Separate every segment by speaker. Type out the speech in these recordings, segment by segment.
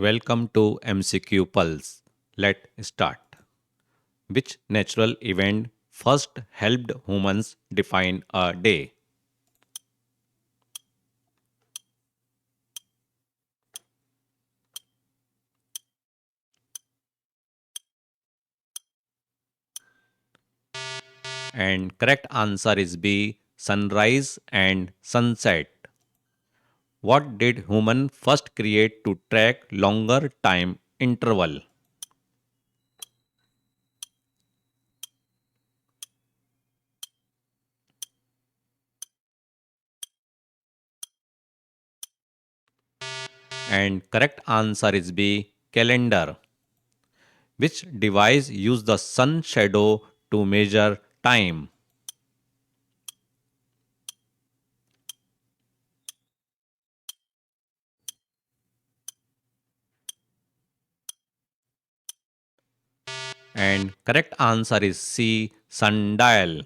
Speaker 1: Welcome to MCQ PULSE. Let's start. Which natural event first helped humans define a day? And correct answer is B. Sunrise and sunset. What did human first create to track longer time interval? And correct answer is B. Calendar. Which device used the sun shadow to measure time? And correct answer is C. Sundial.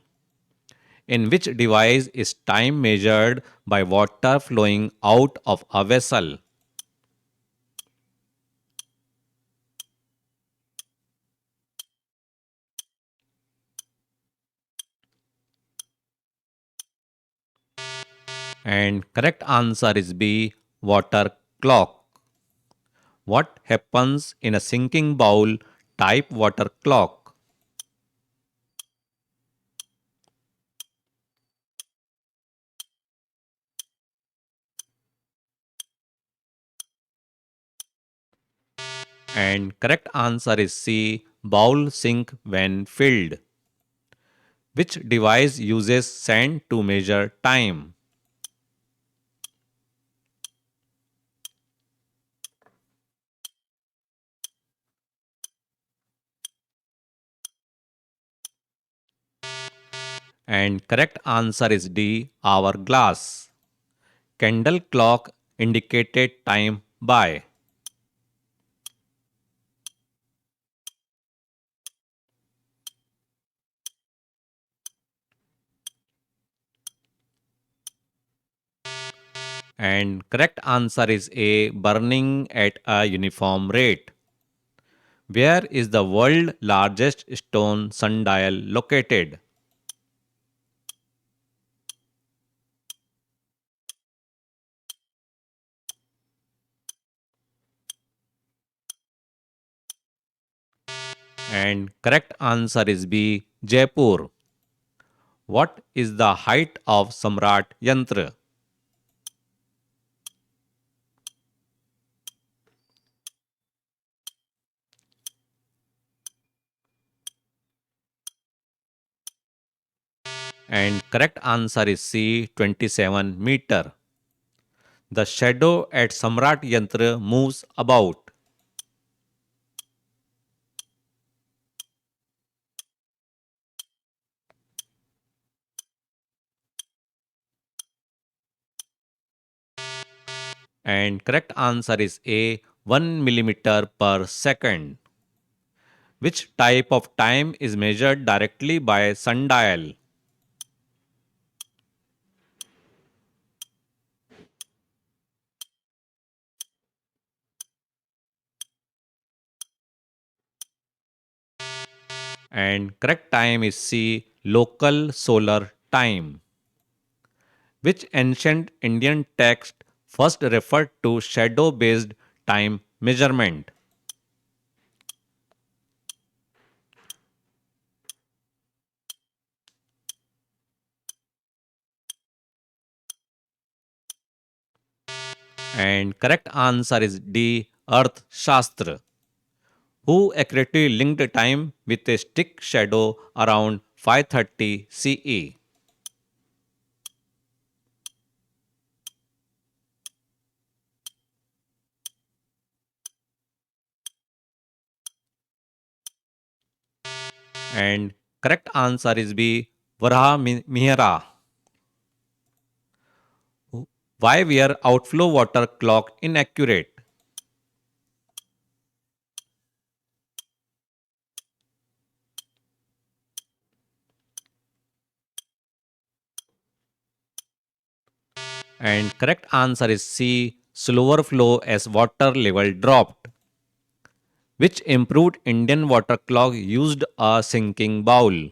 Speaker 1: In which device is time measured by water flowing out of a vessel? And correct answer is B. Water clock. What happens in a sinking bowl type water clock? And correct answer is C. Bowl sink when filled. Which device uses sand to measure time? And correct answer is D. Hourglass. Candle clock indicated time by. And correct answer is A. Burning at a uniform rate. Where is the world largest stone sundial located? And correct answer is B. Jaipur. What is the height of Samrat Yantra? And correct answer is C. 27 meter. The shadow at Samrat Yantra moves about. And correct answer is A. 1 millimeter per second. Which type of time is measured directly by sundial? And correct time is C. Local solar time. Which ancient Indian text first referred to shadow based time measurement? And correct answer is D. Earth Shastra. Who accurately linked time with a stick shadow around 530 CE? And correct answer is B. Varaha Mihira. Why were outflow water clock inaccurate? And correct answer is C. Slower flow as water level dropped. Which improved Indian water clock used a sinking bowl?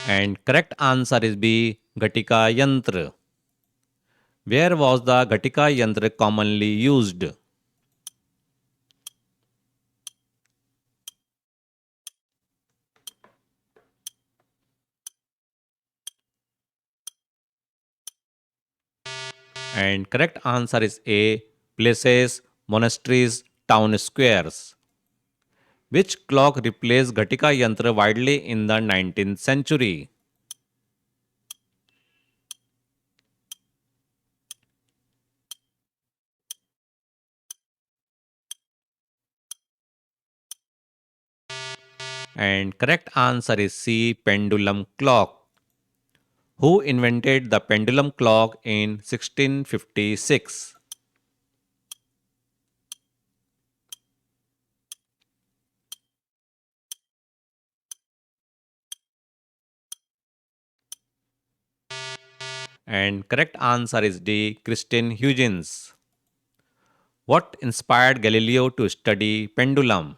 Speaker 1: And correct answer is B. Ghatika Yantra. Where was the Ghatika Yantra commonly used? And correct answer is A. Places, monasteries, town squares. Which clock replaced Ghatika Yantra widely in the 19th century? And correct answer is C. Pendulum clock. Who invented the pendulum clock in 1656? And correct answer is D. Christian Huygens. What inspired Galileo to study pendulum?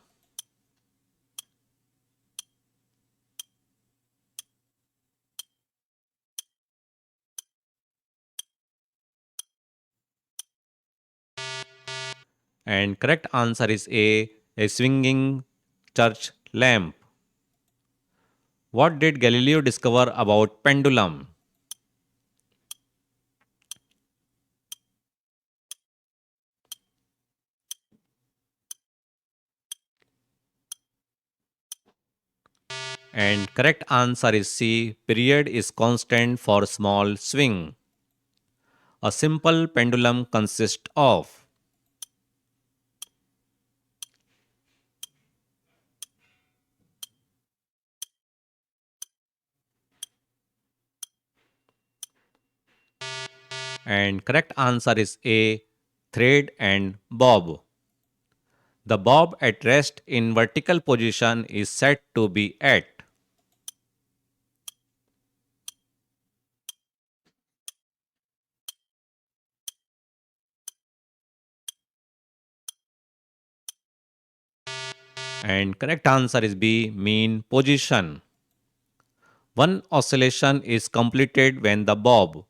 Speaker 1: And correct answer is A swinging church lamp. What did Galileo discover about pendulum? And correct answer is C. Period is constant for small swing. A simple pendulum consists of. And correct answer is A. Thread and bob. The bob at rest in vertical position is said to be at. And correct answer is B. Mean position. One oscillation is completed when the bob.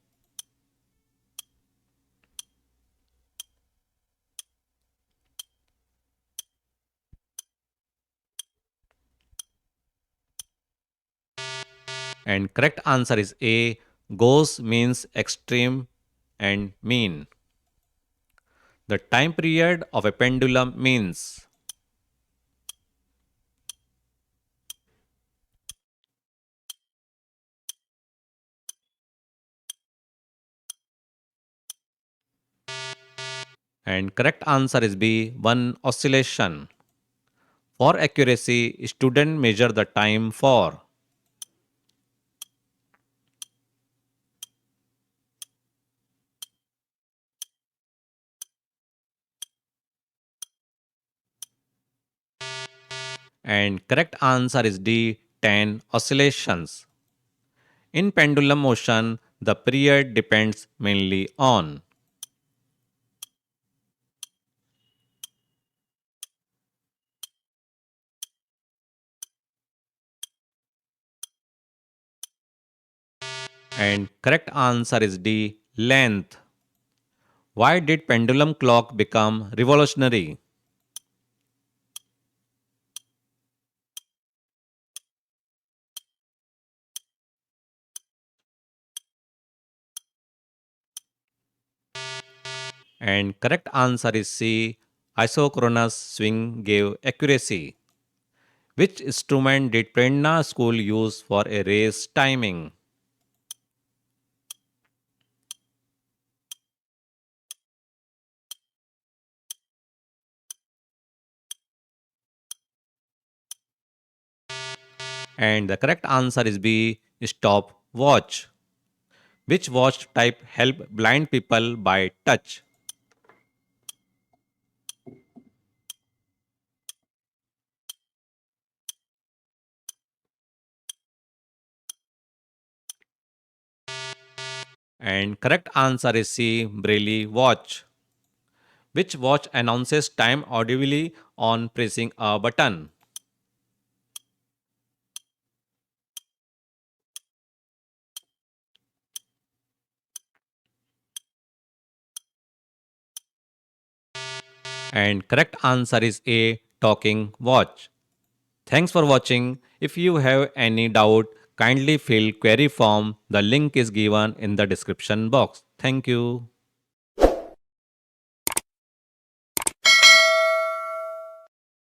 Speaker 1: And correct answer is A. Goes means extreme and mean. The time period of a pendulum means. And correct answer is B. One oscillation. For accuracy, student measure the time for. And correct answer is D. 10 oscillations. In pendulum motion, the period depends mainly on. And correct answer is D. Length. Why did pendulum clock become revolutionary? And correct answer is C. Isochronous swing gave accuracy. Which instrument did Prerna school use for a race timing? And the correct answer is B. Stop watch. Which watch type help blind people by touch? And correct answer is C. Braille watch. Which watch announces time audibly on pressing a button? And correct answer is A. Talking watch. Thanks for watching. If you have any doubt, kindly fill query form. The link is given in the description box. Thank you.